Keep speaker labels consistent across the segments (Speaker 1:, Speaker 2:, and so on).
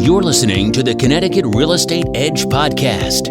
Speaker 1: You're listening to the Connecticut Real Estate Edge podcast,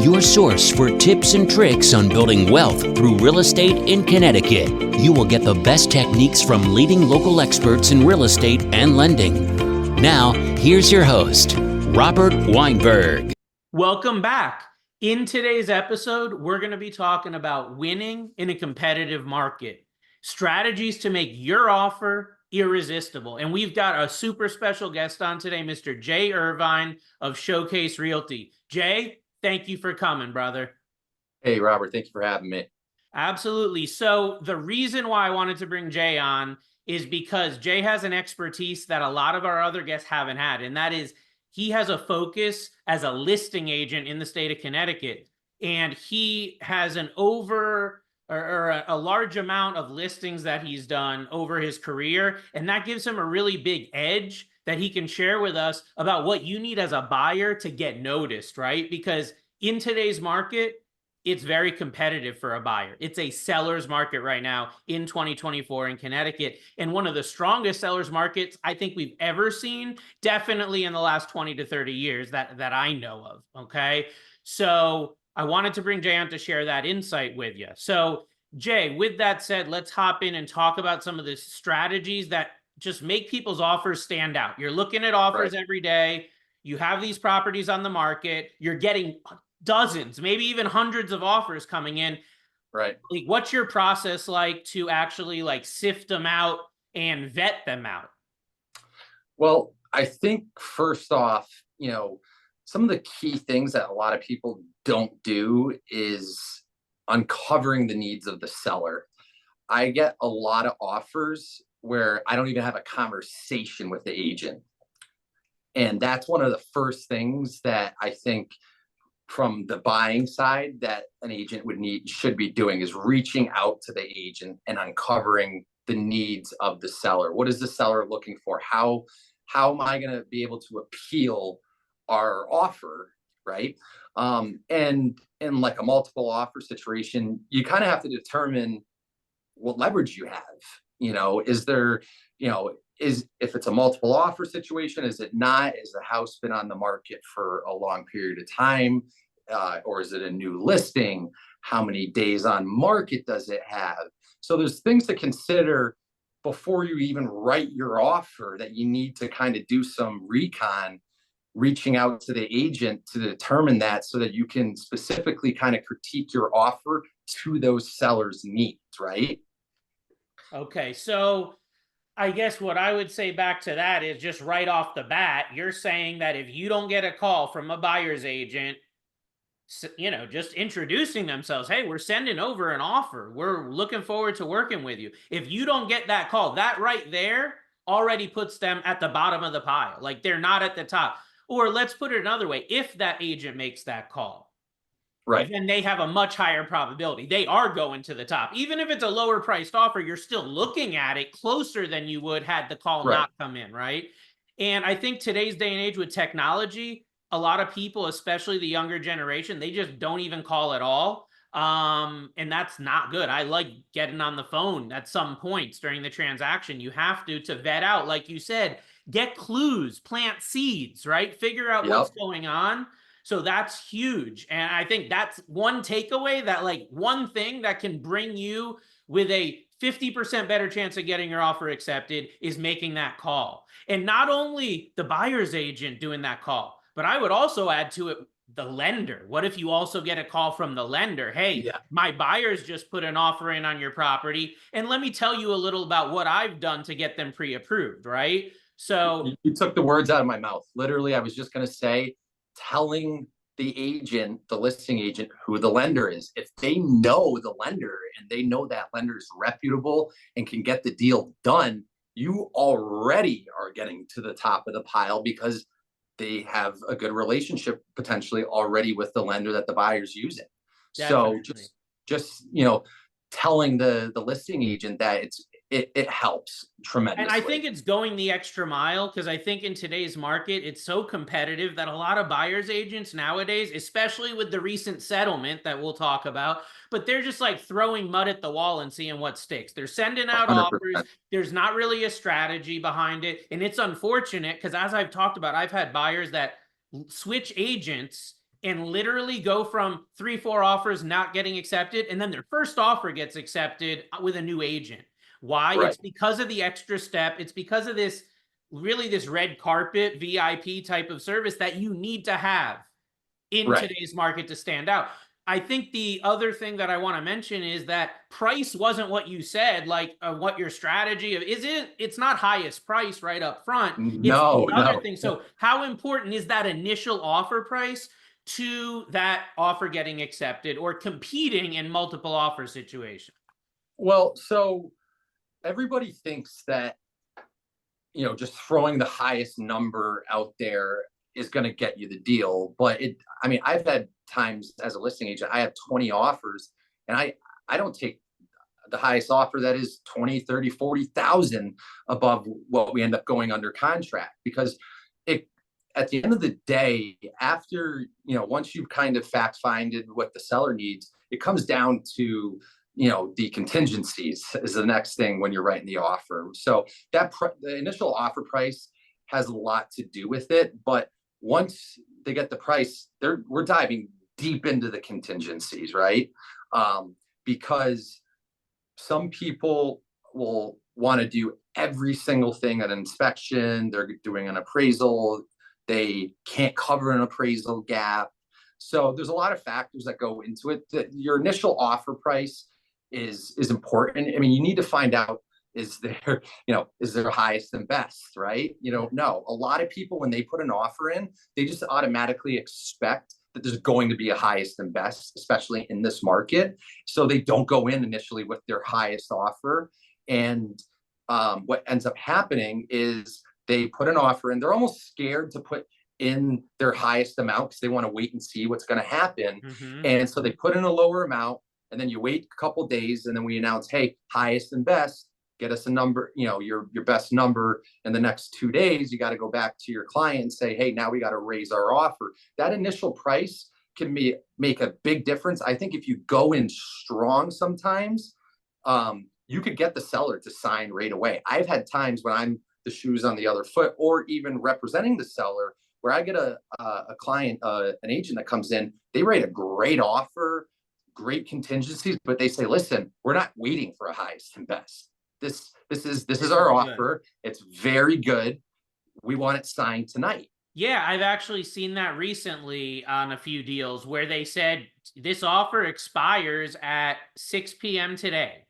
Speaker 1: your source for tips and tricks on building wealth through real estate in Connecticut. You will get the best techniques from leading local experts in real estate and lending. Now, here's your host, Robert Weinberg.
Speaker 2: Welcome back. In today's episode, we're going to be talking about winning in a competitive market, strategies to make your offer irresistible. And we've got a super special guest on today, Mr. Jay Irvine of Showcase Realty. Jay, thank you for coming, brother.
Speaker 3: Hey, Robert, thank you for having me.
Speaker 2: Absolutely. So the reason why I wanted to bring Jay on is because Jay has an expertise that a lot of our other guests haven't had, and that is he has a focus as a listing agent in the state of Connecticut, and he has a large amount of listings that he's done over his career, and that gives him a really big edge that he can share with us about what you need as a buyer to get noticed, right? Because in today's market, it's very competitive for a buyer. It's a seller's market right now in 2024 in Connecticut, and one of the strongest seller's markets I think we've ever seen, definitely in the last 20 to 30 years that I know of, okay? So I wanted to bring Jay on to share that insight with you. So Jay, with that said, let's hop in and talk about some of the strategies that just make people's offers stand out. You're looking at offers every day. You have these properties on the market. You're getting dozens, maybe even hundreds of offers coming in.
Speaker 3: Right.
Speaker 2: Like, what's your process like to actually sift them out and vet them out?
Speaker 3: Well, I think first off, some of the key things that a lot of people don't do is uncovering the needs of the seller. I get a lot of offers where I don't even have a conversation with the agent. And that's one of the first things that I think from the buying side that an agent should be doing is reaching out to the agent and uncovering the needs of the seller. What is the seller looking for? How am I going to be able to appeal our offer, right? And in like a multiple offer situation, you kind of have to determine what leverage you have. Is there, if it's a multiple offer situation, is it not? Is the house been on the market for a long period of time? Or is it a new listing? How many days on market does it have? So there's things to consider before you even write your offer that you need to kind of do some recon, reaching out to the agent to determine that so that you can specifically kind of critique your offer to those sellers' needs, right?
Speaker 2: Okay, so I guess what I would say back to that is just right off the bat, you're saying that if you don't get a call from a buyer's agent, just introducing themselves, hey, we're sending over an offer, we're looking forward to working with you. If you don't get that call, that right there already puts them at the bottom of the pile. Like, they're not at the top. Or let's put it another way. If that agent makes that call,
Speaker 3: right,
Speaker 2: then they have a much higher probability. They are going to the top. Even if it's a lower priced offer, you're still looking at it closer than you would had the call not come in, right? And I think today's day and age with technology, a lot of people, especially the younger generation, they just don't even call at all. And that's not good. I like getting on the phone at some points during the transaction. You have to vet out, like you said, get clues, plant seeds, right? Figure out what's going on. So that's huge. And I think that's one takeaway, that one thing that can bring you with a 50% better chance of getting your offer accepted is making that call. And not only the buyer's agent doing that call, but I would also add to it the lender. What if you also get a call from the lender? Hey, my buyers just put an offer in on your property, and let me tell you a little about what I've done to get them pre-approved, right? So
Speaker 3: you took the words out of my mouth. Literally, I was just going to say, telling the agent, the listing agent, who the lender is. If they know the lender and they know that lender is reputable and can get the deal done, you already are getting to the top of the pile because they have a good relationship potentially already with the lender that the buyer's using. Definitely. So just telling the listing agent that it helps tremendously.
Speaker 2: And I think it's going the extra mile, because I think in today's market, it's so competitive that a lot of buyer's agents nowadays, especially with the recent settlement that we'll talk about, but they're just like throwing mud at the wall and seeing what sticks. They're sending out
Speaker 3: 100%.
Speaker 2: offers. There's not really a strategy behind it. And it's unfortunate because, as I've talked about, I've had buyers that switch agents and literally go from 3-4 offers not getting accepted, and then their first offer gets accepted with a new agent. Why?
Speaker 3: Right.
Speaker 2: It's because of the extra step. It's because of this, really, this red carpet VIP type of service that you need to have in today's market to stand out. I think the other thing that I want to mention is that price wasn't what you said, like what your strategy is. It's not highest price right up front. It's the other thing. So how important is that initial offer price to that offer getting accepted or competing in multiple offer situations?
Speaker 3: Well, so everybody thinks that, just throwing the highest number out there is going to get you the deal. But I've had times as a listing agent, I have 20 offers, and I don't take the highest offer that is 20, 30, 40,000 above what we end up going under contract, because at the end of the day, after, once you've kind of fact-finded what the seller needs, it comes down to, the contingencies is the next thing when you're writing the offer. So the initial offer price has a lot to do with it. But once they get the price, we're diving deep into the contingencies, right? Because some people will want to do every single thing at an inspection. They're doing an appraisal. They can't cover an appraisal gap. So there's a lot of factors that go into it. Your initial offer price is important. You need to find out, is there highest and best, right? No, a lot of people, when they put an offer in, they just automatically expect that there's going to be a highest and best, especially in this market. So they don't go in initially with their highest offer. And what ends up happening is they put an offer in. They're almost scared to put in their highest amount because they want to wait and see what's going to happen. And so they put in a lower amount, and then you wait a couple days, and then we announce, hey, highest and best, get us a number, your best number in the next 2 days. You got to go back to your client and say, hey, now we got to raise our offer. That initial price can make a big difference. I think if you go in strong sometimes, you could get the seller to sign right away. I've had times when I'm the shoes on the other foot, or even representing the seller, where I get a client, an agent that comes in, they write a great offer, great contingencies, but they say, listen, we're not waiting for a highest and best. This is our offer. It's very good. We want it signed tonight.
Speaker 2: Yeah, I've actually seen that recently on a few deals where they said this offer expires at 6 p.m. today.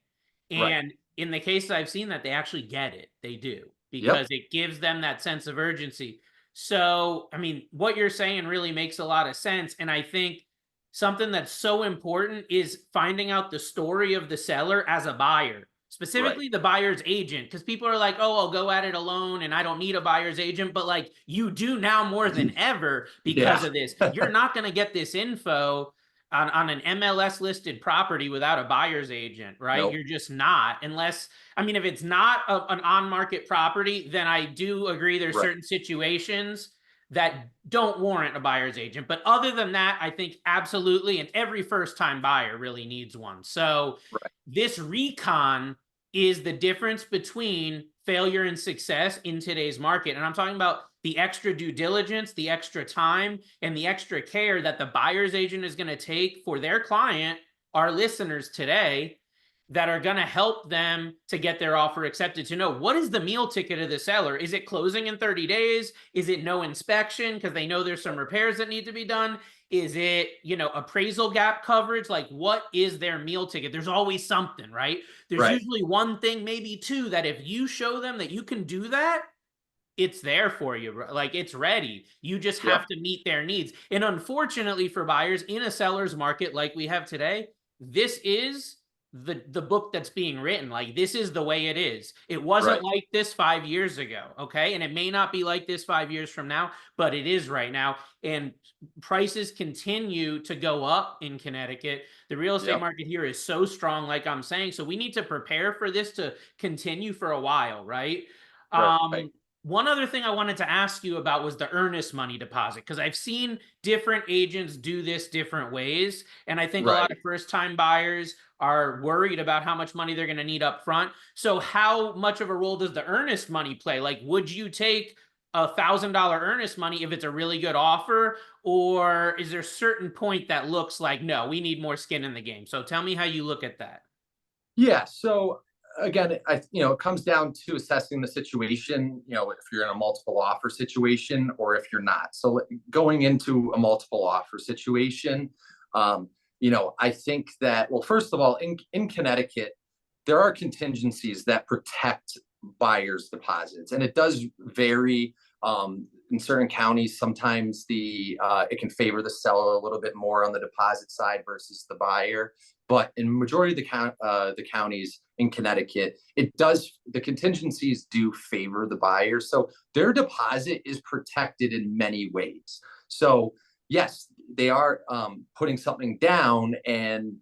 Speaker 2: And in the cases I've seen that, they actually get it. They do, because it gives them that sense of urgency. So, what you're saying really makes a lot of sense. And I think something that's so important is finding out the story of the seller as a buyer, specifically the buyer's agent, because people are like, oh, I'll go at it alone and I don't need a buyer's agent. But like, you do now more than ever because of this. You're not going to get this info on an MLS listed property without a buyer's agent, right?
Speaker 3: Nope.
Speaker 2: You're just not, unless, if it's not an on-market property, then I do agree there's certain situations that don't warrant a buyer's agent. But other than that, I think absolutely, and every first-time buyer really needs one. So this recon is the difference between failure and success in today's market. And I'm talking about the extra due diligence, the extra time, and the extra care that the buyer's agent is going to take for their client, our listeners today, that are going to help them to get their offer accepted, to know what is the meal ticket of the seller. Is it closing in 30 days? Is it no inspection because they know there's some repairs that need to be done? Is it, appraisal gap coverage? Like, what is their meal ticket? There's always something, right? There's usually one thing, maybe two, that if you show them that you can do that, it's there for you. Like, it's ready. You just have to meet their needs. And unfortunately for buyers in a seller's market like we have today, this is the book that's being written. Like, this is the way it is. It wasn't
Speaker 3: Right.
Speaker 2: like this 5 years ago, okay? And it may not be like this 5 years from now, but it is right now. And prices continue to go up in Connecticut. The real estate
Speaker 3: Yep.
Speaker 2: market here is so strong, like I'm saying. So we need to prepare for this to continue for a while, right?
Speaker 3: Right.
Speaker 2: One other thing I wanted to ask you about was the earnest money deposit, because I've seen different agents do this different ways. And I think a lot
Speaker 3: Right.
Speaker 2: of first time buyers are worried about how much money they're going to need up front. So how much of a role does the earnest money play? Like, would you take $1,000 earnest money if it's a really good offer? Or is there a certain point that looks like, no, we need more skin in the game? So tell me how you look at that.
Speaker 3: Yeah. So again, it comes down to assessing the situation, if you're in a multiple offer situation or if you're not. So going into a multiple offer situation, I think that, well, first of all, in Connecticut, there are contingencies that protect buyers' deposits, and it does vary. In certain counties, sometimes it can favor the seller a little bit more on the deposit side versus the buyer. But in majority of the counties in Connecticut, the contingencies do favor the buyer. So their deposit is protected in many ways. So yes, they are putting something down, and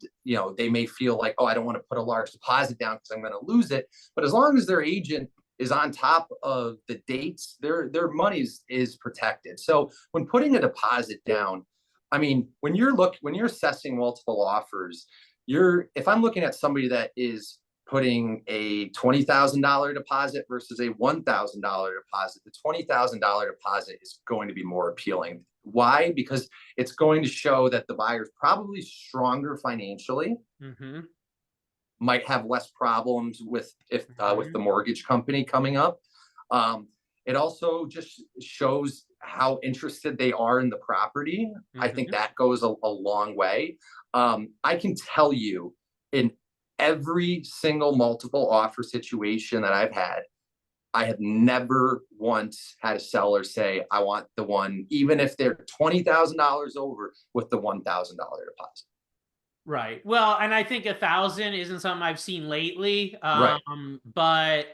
Speaker 3: they may feel like, oh, I don't want to put a large deposit down because I'm going to lose it. But as long as their agent is on top of the dates, their money is protected. So when putting a deposit down, I mean, when you're assessing multiple offers, if I'm looking at somebody that is putting a $20,000 deposit versus a $1,000 deposit, the $20,000 deposit is going to be more appealing. Why? Because it's going to show that the buyer's probably stronger financially, might have less problems with the mortgage company coming up. It also just shows how interested they are in the property. I think that goes a long way. I can tell you, in every single multiple offer situation that I've had, I have never once had a seller say, I want the one, even if they're $20,000 over, with the $1,000 deposit.
Speaker 2: Right. Well, and I think 1,000 isn't something I've seen lately.
Speaker 3: Right.
Speaker 2: But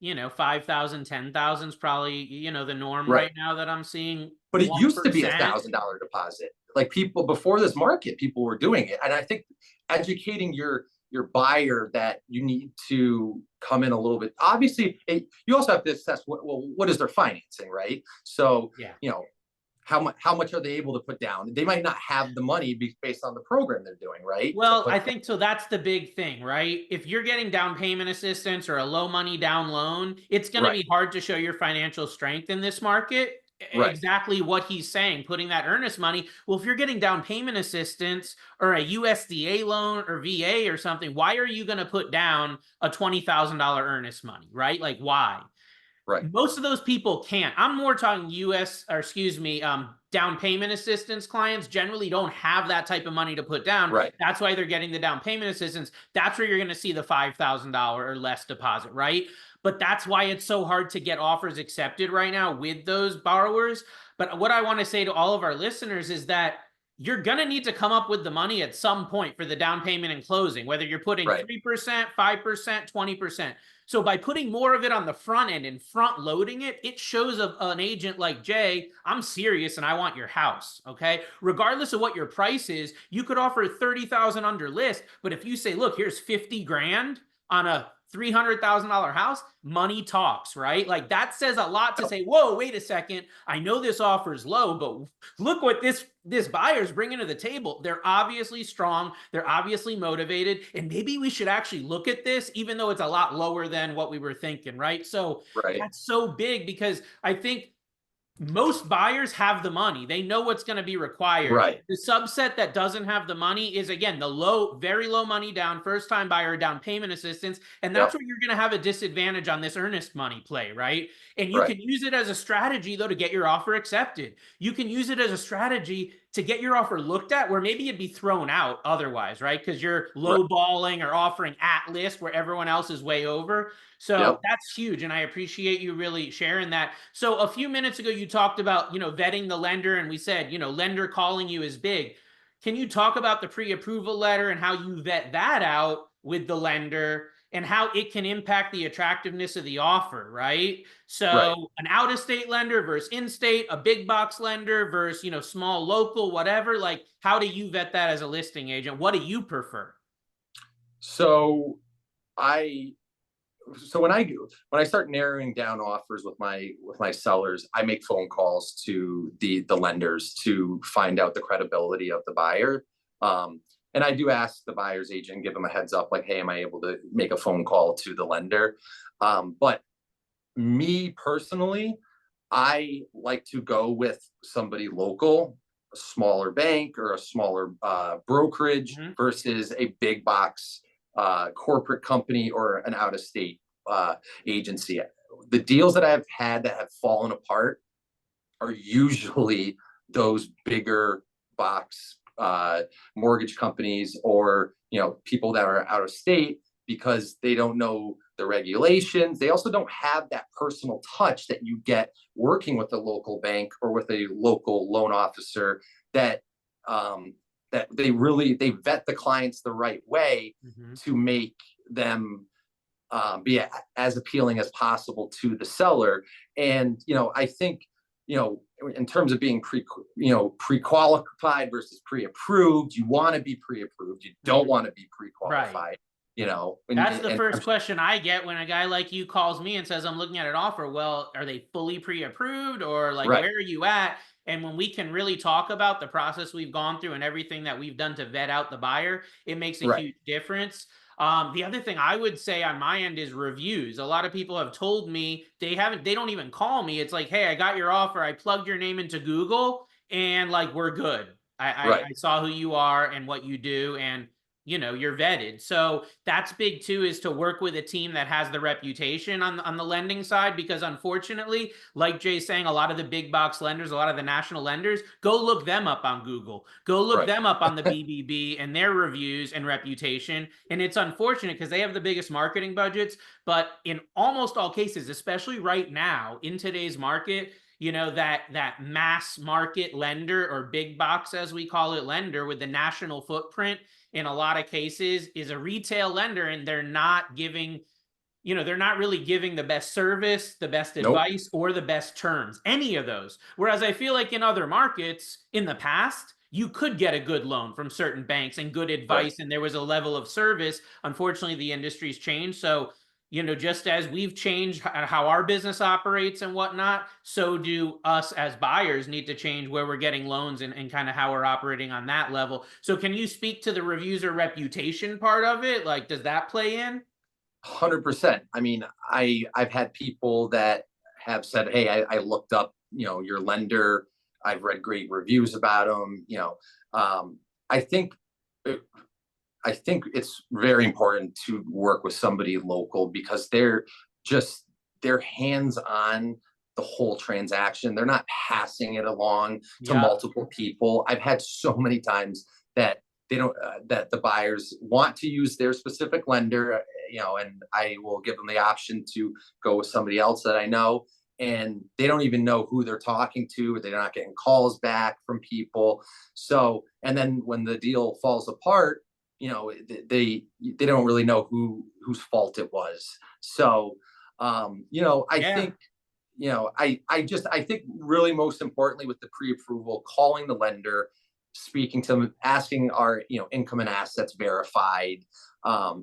Speaker 2: 5,000, 10,000 is probably, the norm right now that I'm seeing.
Speaker 3: But it used to be
Speaker 2: 1%.
Speaker 3: $1,000 deposit. Like, people before this market, people were doing it. And I think educating your buyer that you need to come in a little bit. Obviously, you also have to assess what is their financing, right? So, how much are they able to put down? They might not have the money based on the program they're doing, right?
Speaker 2: Well, I think so. That's the big thing, right? If you're getting down payment assistance or a low money down loan, it's going to be hard to show your financial strength in this market.
Speaker 3: Right.
Speaker 2: Exactly what he's saying, putting that earnest money. Well, if you're getting down payment assistance or a USDA loan or VA or something, why are you going to put down a $20,000 earnest money, right? Like, why?
Speaker 3: Right.
Speaker 2: Most of those people can't. I'm more talking down payment assistance clients generally don't have that type of money to put down.
Speaker 3: Right.
Speaker 2: That's why they're getting the down payment assistance. That's where you're going to see the $5,000 or less deposit, right? But that's why it's so hard to get offers accepted right now with those borrowers. But what I want to say to all of our listeners is that you're going to need to come up with the money at some point for the down payment and closing, whether you're putting 3%, 5%, 20%. So by putting more of it on the front end and front loading it, it shows an agent like Jay, I'm serious and I want your house, okay? Regardless of what your price is, you could offer 30,000 under list, but if you say, look, here's 50 grand on a $300,000 house, money talks, right? Like, that says a lot to say, whoa, wait a second. I know this offer is low, but look what this buyer's bringing to the table. They're obviously strong. They're obviously motivated. And maybe we should actually look at this, even though it's a lot lower than what we were thinking, right? So that's so big, because I think most buyers have the money. They know what's going to be required.
Speaker 3: Right.
Speaker 2: The subset that doesn't have the money is, again, the very low money down, first time buyer down payment assistance. And that's where you're going to have a disadvantage on this earnest money play, right? And you can use it as a strategy, though, to get your offer accepted. You can use it as a strategy to get your offer looked at where maybe it'd be thrown out otherwise, right? Because you're lowballing or offering at list where everyone else is way over. So that's huge. And I appreciate you really sharing that. So a few minutes ago, you talked about, vetting the lender, and we said, lender calling you is big. Can you talk about the pre-approval letter and how you vet that out with the lender and how it can impact the attractiveness of the offer, right?
Speaker 3: Right.
Speaker 2: So an out-of-state lender versus in-state, a big box lender versus, you know, small local, whatever. Like, how do you vet that as a listing agent? What do you prefer?
Speaker 3: So I so when I start narrowing down offers with my sellers, I make phone calls to the lenders to find out the credibility of the buyer. And I do ask the buyer's agent, give them a heads up, like, hey, am I able to make a phone call to the lender? But me personally, I like to go with somebody local, a smaller bank or a smaller brokerage
Speaker 2: Mhm.
Speaker 3: versus a big box corporate company or an out of state agency. The deals that I've had that have fallen apart are usually those bigger box mortgage companies, or people that are out of state, because they don't know the regulations. They also don't have that personal touch that you get working with a local bank or with a local loan officer, that that they vet the clients the right way
Speaker 2: Mhm.
Speaker 3: to make them be as appealing as possible to the seller. And I think, in terms of being pre-qualified versus pre-approved, you want to be pre-approved. You don't
Speaker 2: Mhm.
Speaker 3: want to be
Speaker 2: Right.
Speaker 3: pre-qualified.
Speaker 2: That's the
Speaker 3: And
Speaker 2: first question I get when a guy like you calls me and says, I'm looking at an offer. Well, are they fully pre-approved, or like,
Speaker 3: right,
Speaker 2: where are you at? And when we can really talk about the process we've gone through and everything that we've done to vet out the buyer, it makes a
Speaker 3: right,
Speaker 2: huge difference. The other thing I would say on my end is reviews. A lot of people have told me they don't even call me. It's like, hey, I got your offer. I plugged your name into Google and like, we're good.
Speaker 3: right.
Speaker 2: I saw who you are and what you do. And you're vetted. So that's big too, is to work with a team that has the reputation on the lending side, because unfortunately, like Jay's saying, a lot of the big box lenders, a lot of the national lenders, go look them up on Google, go look
Speaker 3: Right.
Speaker 2: them up on the BBB and their reviews and reputation. And it's unfortunate because they have the biggest marketing budgets, but in almost all cases, especially right now in today's market, that mass market lender, or big box as we call it, lender with the national footprint, in a lot of cases is a retail lender, and they're not really giving the best service, the best
Speaker 3: Nope.
Speaker 2: advice, or the best terms, any of those. Whereas I feel like in other markets in the past, you could get a good loan from certain banks and good
Speaker 3: Right.
Speaker 2: advice, and there was a level of service. Unfortunately, the industry's changed. So, just as we've changed how our business operates and whatnot, so do us as buyers need to change where we're getting loans, and kind of how we're operating on that level. So can you speak to the reviews or reputation part of it? Like, does that play in?
Speaker 3: 100%. I mean, I've had people that have said, "Hey, I looked up, your lender. I've read great reviews about them." I think uh, I think it's very important to work with somebody local, because just they're hands on the whole transaction. They're not passing it along to
Speaker 2: Yep.
Speaker 3: multiple people. I've had so many times that they don't that the buyers want to use their specific lender, and I will give them the option to go with somebody else that I know, and they don't even know who they're talking to. They're not getting calls back from people. So, and then when the deal falls apart, they don't really know whose fault it was. So, I
Speaker 2: Yeah.
Speaker 3: think, I think really most importantly with the pre-approval, calling the lender, speaking to them, asking, are income and assets verified? How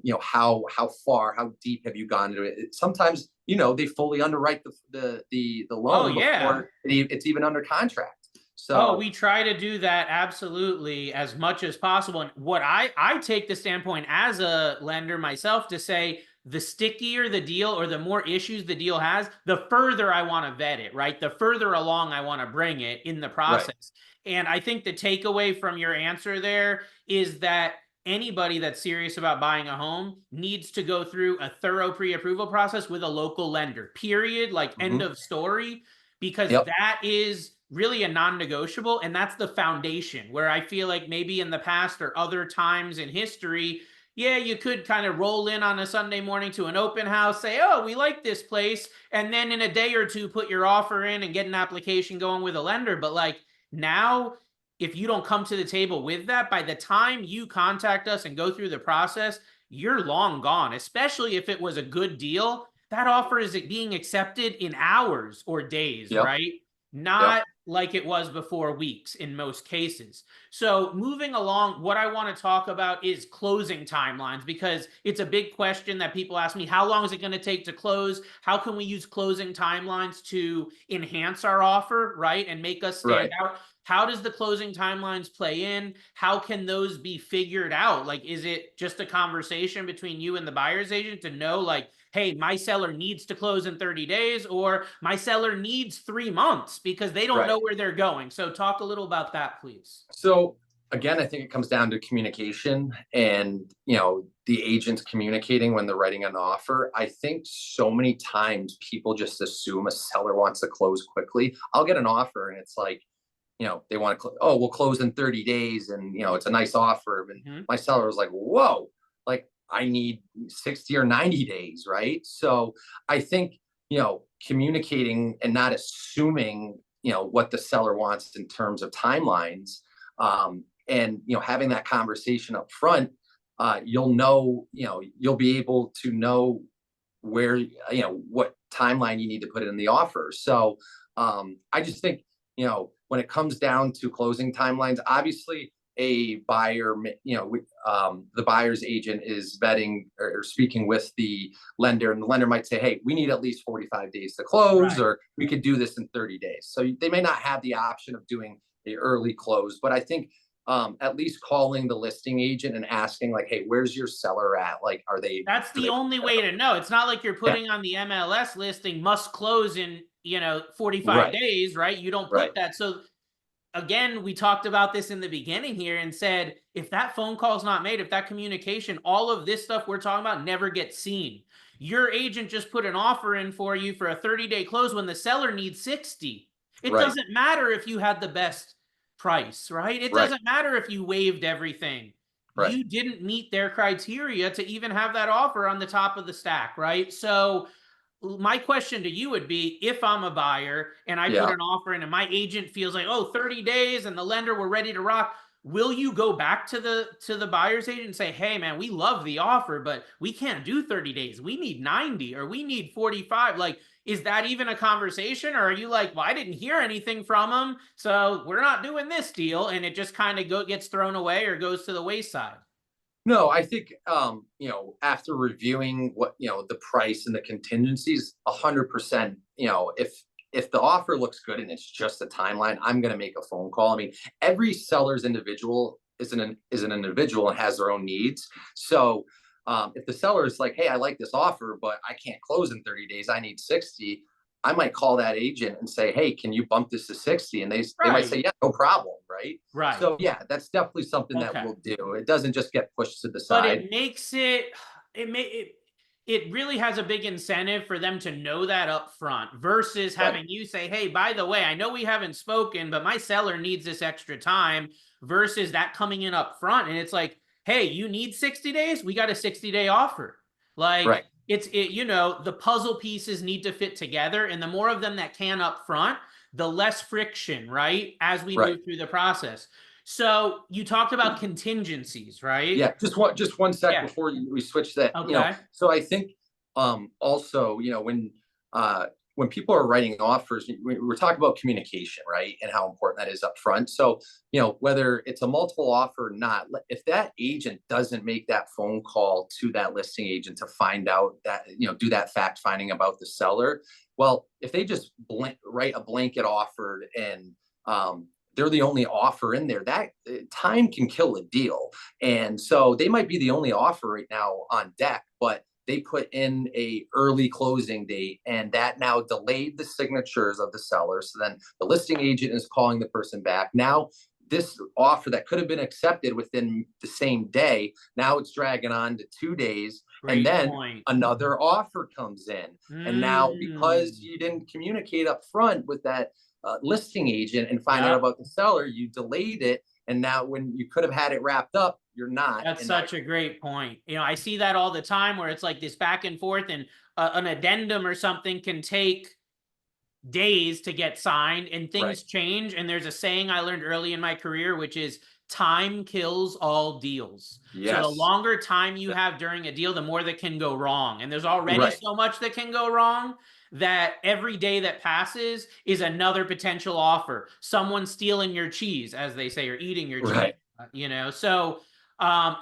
Speaker 3: deep have you gone into it? Sometimes they fully underwrite the
Speaker 2: Oh,
Speaker 3: loan
Speaker 2: yeah.
Speaker 3: before it's even under contract.
Speaker 2: Oh,
Speaker 3: So
Speaker 2: we try to do that absolutely as much as possible. And what I take the standpoint as a lender myself to say, the stickier the deal or the more issues the deal has, the further I want to vet it, right? The further along I want to bring it in the
Speaker 3: right,
Speaker 2: process. And I think the takeaway from your answer there is that anybody that's serious about buying a home needs to go through a thorough pre-approval process with a local lender, period, like end
Speaker 3: hmm,
Speaker 2: of story, because
Speaker 3: yep,
Speaker 2: that is really a non-negotiable, and that's the foundation. Where I feel like maybe in the past or other times in history, yeah, you could kind of roll in on a Sunday morning to an open house, say, oh, we like this place, and then in a day or two put your offer in and get an application going with a lender. But like, now, if you don't come to the table with that, by the time you contact us and go through the process, you're long gone, especially if it was a good deal. That offer is being accepted in hours or days,
Speaker 3: Yep.
Speaker 2: right?
Speaker 3: Yep.
Speaker 2: Not like it was before weeks in most cases. So moving along, what I want to talk about is closing timelines, because it's a big question that people ask me. How long is it going to take to close? How can we use closing timelines to enhance our offer, right, and make us stand
Speaker 3: Right.
Speaker 2: out? How does the closing timelines play in? How can those be figured out? Like, is it just a conversation between you and the buyer's agent to know, like, hey, my seller needs to close in 30 days, or my seller needs 3 months because they don't know
Speaker 3: Right.
Speaker 2: where they're going? So talk a little about that, please.
Speaker 3: So again, I think it comes down to communication and, the agents communicating when they're writing an offer. I think so many times people just assume a seller wants to close quickly. I'll get an offer and it's like, they want to, oh, we'll close in 30 days and, it's a nice offer. And
Speaker 2: Mhm.
Speaker 3: my seller was like, whoa, like I need 60 or 90 days. Right. So I think, communicating and not assuming, what the seller wants in terms of timelines, and, having that conversation up front, you'll be able to know where, what timeline you need to put in the offer. So I just think, when it comes down to closing timelines, obviously a buyer, the buyer's agent is vetting or speaking with the lender, and the lender might say, hey, we need at least 45 days to close,
Speaker 2: Right.
Speaker 3: or we could do this in 30 days. So they may not have the option of doing the early close, but I think at least calling the listing agent and asking, like, hey, where's your seller at? Like,
Speaker 2: That's
Speaker 3: do
Speaker 2: the
Speaker 3: they,
Speaker 2: only way to know. It's not like you're
Speaker 3: yeah,
Speaker 2: putting on the MLS listing must close in, 45
Speaker 3: right,
Speaker 2: days, right? You don't
Speaker 3: right,
Speaker 2: put that. So again, we talked about this in the beginning here and said, if that phone call is not made, if that communication, all of this stuff we're talking about never gets seen. Your agent just put an offer in for you for a 30-day close when the seller needs 60. It
Speaker 3: right,
Speaker 2: doesn't matter if you had the best price, right? It
Speaker 3: right,
Speaker 2: doesn't matter if you waived everything.
Speaker 3: right.
Speaker 2: You didn't meet their criteria to even have that offer on the top of the stack, right? So my question to you would be, if I'm a buyer and I put
Speaker 3: Yeah.
Speaker 2: an offer in and my agent feels like, oh, 30 days and the lender, we're ready to rock, will you go back to the buyer's agent and say, hey man, we love the offer, but we can't do 30 days, we need 90 or we need 45? Like, is that even a conversation, or are you like, well, I didn't hear anything from them, so we're not doing this deal, and it just kind of gets thrown away or goes to the wayside?
Speaker 3: No, I think after reviewing what, the price and the contingencies, 100%, if the offer looks good and it's just a timeline, I'm going to make a phone call. I mean, every seller's individual is an individual and has their own needs. So if the seller is like, hey, I like this offer, but I can't close in 30 days, I need 60, I might call that agent and say, hey, can you bump this to 60? And they might
Speaker 2: Right.
Speaker 3: say, yeah, no problem. Right.
Speaker 2: Right.
Speaker 3: So yeah, that's definitely something that
Speaker 2: Okay.
Speaker 3: we'll do. It doesn't just get pushed to the
Speaker 2: But
Speaker 3: side.
Speaker 2: it makes it really has a big incentive for them to know that up front, versus
Speaker 3: Right.
Speaker 2: having you say, hey, by the way, I know we haven't spoken, but my seller needs this extra time, versus that coming in up front. And it's like, hey, you need 60 days, we got a 60-day offer. Like,
Speaker 3: Right.
Speaker 2: the puzzle pieces need to fit together, and the more of them that can up front, the less friction, right, as we
Speaker 3: Right.
Speaker 2: move through the process. So you talked about contingencies, right?
Speaker 3: Yeah. Just one sec
Speaker 2: Yeah.
Speaker 3: before we switch that.
Speaker 2: Okay.
Speaker 3: So I think also, when people are writing offers, we're talking about communication, right? And how important that is up front. So, whether it's a multiple offer or not, if that agent doesn't make that phone call to that listing agent to find out that, do that fact finding about the seller, well, if they just write a blanket offer and they're the only offer in there, that time can kill a deal. And so they might be the only offer right now on deck, but they put in a early closing date, and that now delayed the signatures of the seller. So then the listing agent is calling the person back. Now this offer that could have been accepted within the same day, now it's dragging on to 2 days. And
Speaker 2: Great
Speaker 3: then
Speaker 2: point.
Speaker 3: another offer comes in. And now, because
Speaker 2: Mm.
Speaker 3: you didn't communicate up front with that listing agent and find out
Speaker 2: Yep.
Speaker 3: about the seller, you delayed it. And now when you could have had it wrapped up, you're not.
Speaker 2: That's
Speaker 3: And now
Speaker 2: such a great point. I see that all the time where it's like this back and forth, and an addendum or something can take days to get signed, and
Speaker 3: right,
Speaker 2: things change. And there's a saying I learned early in my career, which is time kills all deals.
Speaker 3: Yes.
Speaker 2: So the longer time you have during a deal, the more that can go wrong. And there's already so much that can go wrong that every day that passes is another potential offer. Someone stealing your cheese, as they say, or eating your cheese. You know, so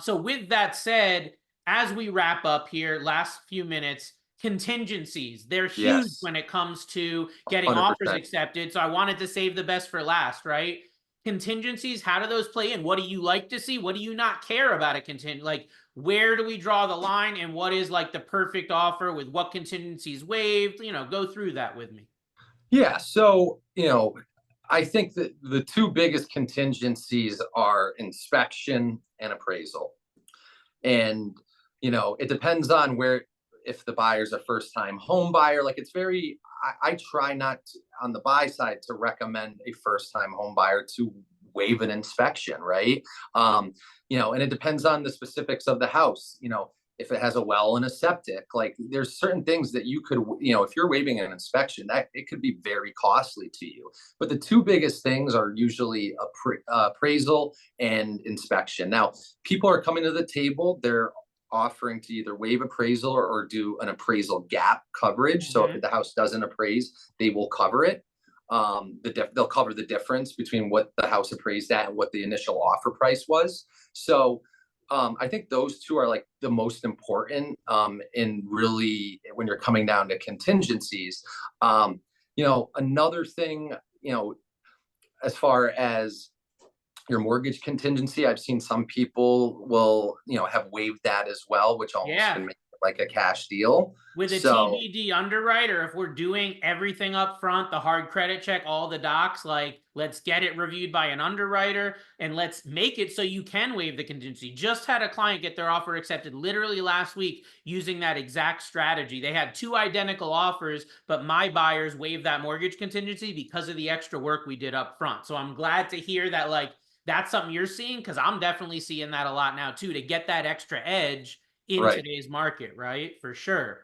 Speaker 2: with that said, as we wrap up here, last few minutes, contingencies, they're huge when it comes to getting 100%. Offers accepted. So I wanted to save the best for last, right? Contingencies, how do those play in? What do you like to see? What do you not care about a contingent? Like, where do we draw the line, and what is like the perfect offer with what contingencies waived? You know, go through that with me.
Speaker 3: Yeah. So, you know, I think that the two biggest contingencies are inspection and appraisal. And, you know, it depends on where, if the buyer's a first time home buyer, like it's very, I try not to, on the buy side, to recommend a first time home buyer to waive an inspection, right? You know, and it depends on the specifics of the house. You know, if it has a well and a septic, like there's certain things that you could, you know, if you're waiving an inspection, that it could be very costly to you. But the two biggest things are usually appraisal and inspection. Now, people are coming to the table, they're offering to either waive appraisal or do an appraisal gap coverage. So if the house doesn't appraise, they will cover it. They'll cover the difference between what the house appraised at and what the initial offer price was. So I think those two are like the most important in really when you're coming down to contingencies. You know, another thing, you know, as far as your mortgage contingency, I've seen some people will, you know, have waived that as well, which almost can make it like a cash deal.
Speaker 2: With a TBD underwriter, if we're doing everything up front, the hard credit check, all the docs, like let's get it reviewed by an underwriter and let's make it so you can waive the contingency. Just had a client get their offer accepted literally last week using that exact strategy. They had two identical offers, but my buyers waived that mortgage contingency because of the extra work we did up front. So I'm glad to hear that, like, that's something you're seeing, because I'm definitely seeing that a lot now too, to get that extra edge in today's market, right? For sure.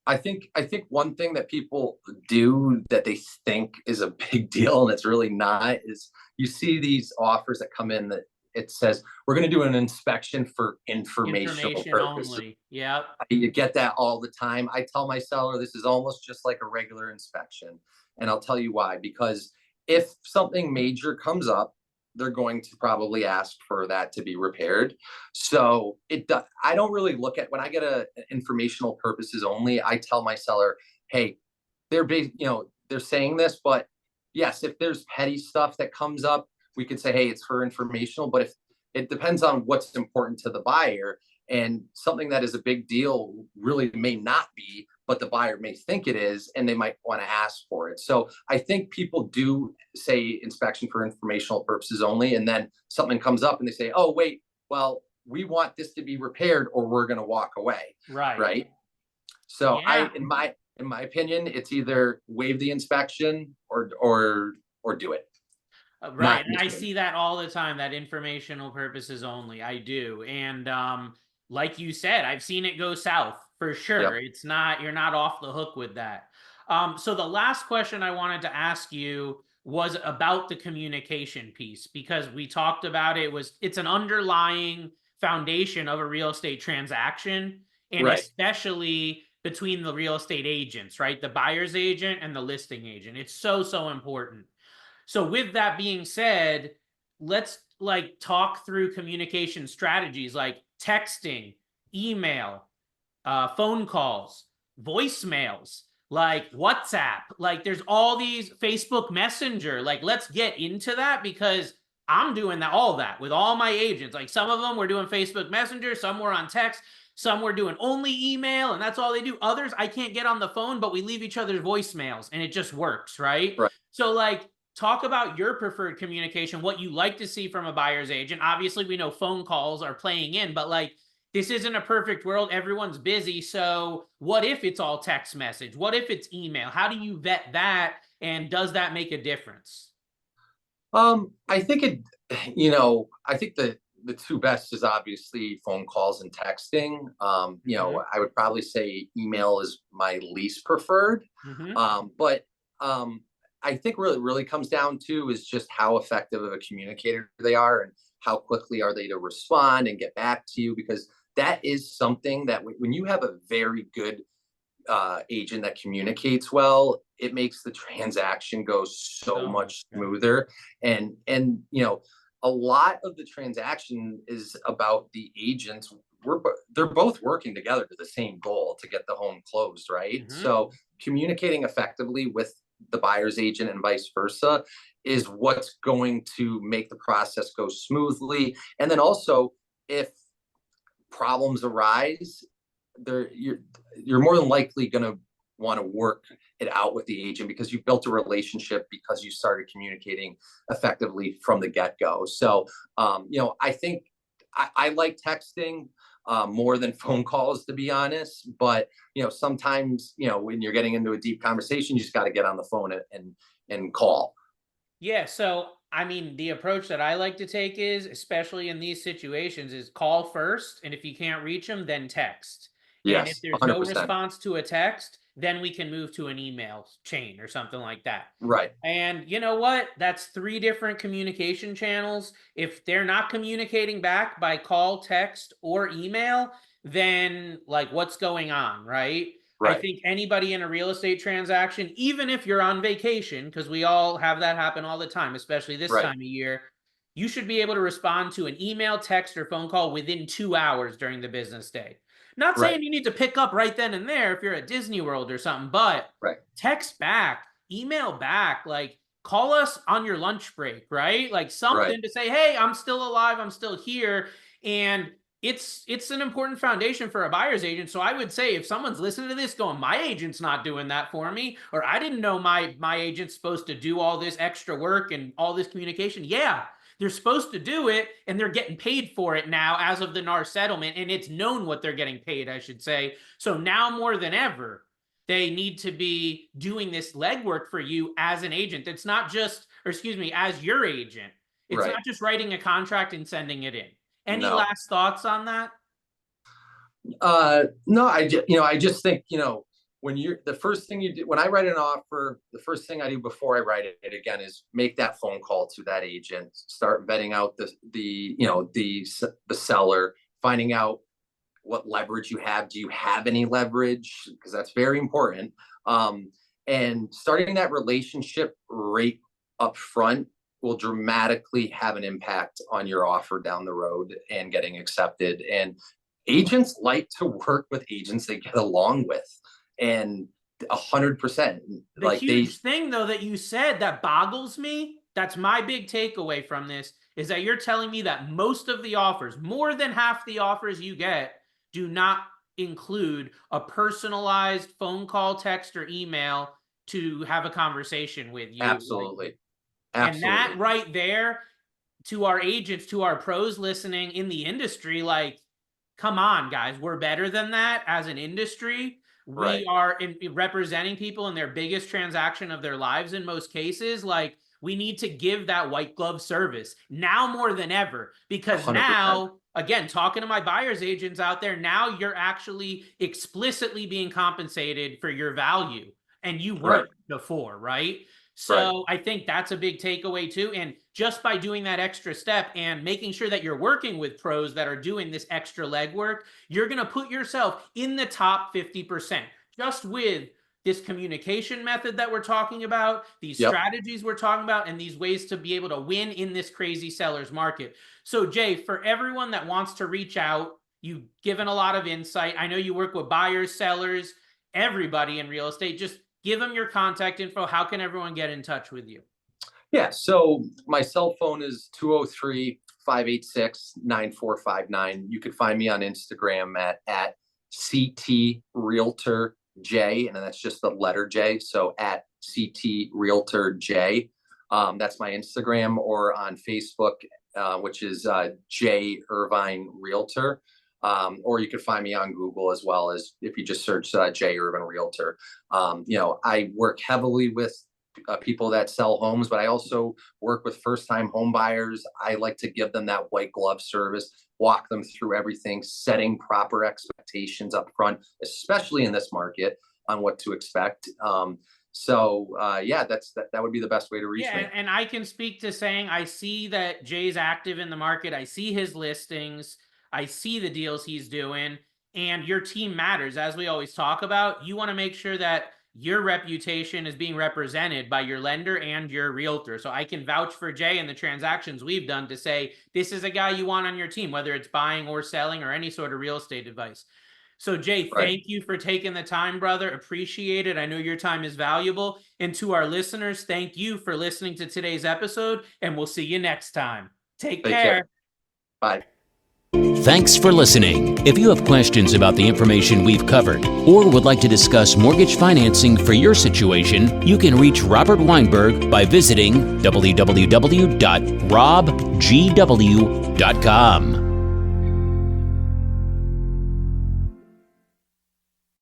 Speaker 3: I think one thing that people do that they think is a big deal and it's really not is you see these offers that come in that it says we're going to do an inspection for informational purposes.
Speaker 2: Only. Yeah.
Speaker 3: You get that all the time. I tell my seller this is almost just like a regular inspection, and I'll tell you why. Because if something major comes up, they're going to probably ask for that to be repaired. So I don't really look at, when I get a informational purposes only, I tell my seller, hey, they're saying this, but yes, if there's petty stuff that comes up, we could say, hey, it's for informational. But if it depends on what's important to the buyer, and something that is a big deal really may not be, but the buyer may think it is, and they might want to ask for it. So I think people do say inspection for informational purposes only, and then something comes up and they say, oh, wait, well, we want this to be repaired or we're going to walk away. Right. So in my opinion, it's either waive the inspection or do it.
Speaker 2: Right. And I see that all the time, that informational purposes only. I do. And like you said, I've seen it go south for sure. It's not, you're not off the hook with that. So the last question I wanted to ask you was about the communication piece, because we talked about it's an underlying foundation of a real estate transaction, and especially between the real estate agents, right? The buyer's agent and the listing agent. It's so important. So with that being said, let's like talk through communication strategies like texting, email, phone calls, voicemails, like WhatsApp, like there's all these, Facebook Messenger. Like, let's get into that, because I'm doing all that with all my agents. Like, some of them were doing Facebook Messenger, some were on text, some were doing only email, and that's all they do. Others, I can't get on the phone, but we leave each other's voicemails and it just works, right? So like, talk about your preferred communication, what you like to see from a buyer's agent. Obviously, we know phone calls are playing in, but like, this isn't a perfect world. Everyone's busy. So what if it's all text message? What if it's email? How do you vet that? And does that make a difference?
Speaker 3: I think I think the two best is obviously phone calls and texting. You know, I would probably say email is my least preferred. But I think really comes down to is just how effective of a communicator they are. And how quickly are they to respond and get back to you, because that is something that when you have a very good agent that communicates well, it makes the transaction go so much smoother. And a lot of the transaction is about the agents. They're both working together to the same goal, to get the home closed, right? So communicating effectively with the buyer's agent and vice versa is what's going to make the process go smoothly. And then also, if problems arise, you're more than likely going to want to work it out with the agent, because you built a relationship, because you started communicating effectively from the get-go. So I think I like texting more than phone calls, to be honest. But sometimes when you're getting into a deep conversation, you just got to get on the phone and call.
Speaker 2: Yeah, so I mean, the approach that I like to take is, especially in these situations, is call first, and if you can't reach them, then text. And if
Speaker 3: Yes,
Speaker 2: there's no
Speaker 3: 100%.
Speaker 2: response to a text, then we can move to an email chain or something like that.
Speaker 3: Right.
Speaker 2: And you know what? That's 3 different communication channels. If they're not communicating back by call, text, or email, then like what's going on, right? I
Speaker 3: Right.
Speaker 2: think anybody in a real estate transaction, even if you're on vacation, because we all have that happen all the time, especially this
Speaker 3: Right.
Speaker 2: time of year, you should be able to respond to an email, text, or phone call within 2 hours during the business day. Not
Speaker 3: Right.
Speaker 2: saying you need to pick up right then and there if you're at Disney World or something, but
Speaker 3: Right.
Speaker 2: text back, email back, like call us on your lunch break, right? Like something
Speaker 3: Right.
Speaker 2: to say, hey, I'm still alive, I'm still here. And it's an important foundation for a buyer's agent. So I would say, if someone's listening to this going, my agent's not doing that for me, or I didn't know my agent's supposed to do all this extra work and all this communication. Yeah, they're supposed to do it, and they're getting paid for it now as of the NAR settlement, and it's known what they're getting paid, I should say. So now more than ever, they need to be doing this legwork for you as an agent. It's not just, or excuse me, as your agent. It's
Speaker 3: Right.
Speaker 2: not just writing a contract and sending it in. Any
Speaker 3: No.
Speaker 2: last thoughts on that?
Speaker 3: No, I just think, when the first thing you do, when I write an offer, the first thing I do before I write it again is make that phone call to that agent, start vetting out the seller, finding out what leverage you have. Do you have any leverage? Because that's very important. And starting that relationship right up front will dramatically have an impact on your offer down the road and getting accepted. And agents like to work with agents they get along with, and 100%.
Speaker 2: The huge thing, though, that you said that boggles me, that's my big takeaway from this, is that you're telling me that most of the offers, more than half the offers you get, do not include a personalized phone call, text, or email to have a conversation with you.
Speaker 3: Absolutely.
Speaker 2: And that right there, to our agents, to our pros listening in the industry, like, come on, guys, we're better than that as an industry.
Speaker 3: Right.
Speaker 2: We are representing people in their biggest transaction of their lives in most cases. Like, we need to give that white glove service now more than ever, because
Speaker 3: 100%.
Speaker 2: now, again, talking to my buyer's agents out there, now you're actually explicitly being compensated for your value, and you weren't before, right? So I think that's a big takeaway too. And just by doing that extra step and making sure that you're working with pros that are doing this extra legwork, you're going to put yourself in the top 50% just with this communication method that we're talking about, these strategies we're talking about, and these ways to be able to win in this crazy seller's market. So Jay, for everyone that wants to reach out, you've given a lot of insight. I know you work with buyers, sellers, everybody in real estate. Just give them your contact info. How can everyone get in touch with you?
Speaker 3: Yeah. So my cell phone is 203-586-9459. You can find me on Instagram at CT Realtor J, and that's just the letter J. So at CT Realtor J. That's my Instagram, or on Facebook, which is Jay Irvine Realtor. Or you can find me on Google as well, as if you just search Jay Irvine Realtor. I work heavily with people that sell homes, but I also work with first-time home buyers. I like to give them that white glove service, walk them through everything, setting proper expectations up front, especially in this market, on what to expect. So yeah, that would be the best way to reach me.
Speaker 2: And I can speak to saying I see that Jay's active in the market. I see his listings. I see the deals he's doing, and your team matters. As we always talk about, you want to make sure that your reputation is being represented by your lender and your realtor. So I can vouch for Jay and the transactions we've done to say, this is a guy you want on your team, whether it's buying or selling or any sort of real estate advice. So Jay, thank you for taking the time, brother. Appreciate it. I know your time is valuable. And to our listeners, thank you for listening to today's episode, and we'll see you next time. Take care.
Speaker 3: Bye.
Speaker 1: Thanks for listening. If you have questions about the information we've covered or would like to discuss mortgage financing for your situation, you can reach Robert Weinberg by visiting www.robgw.com.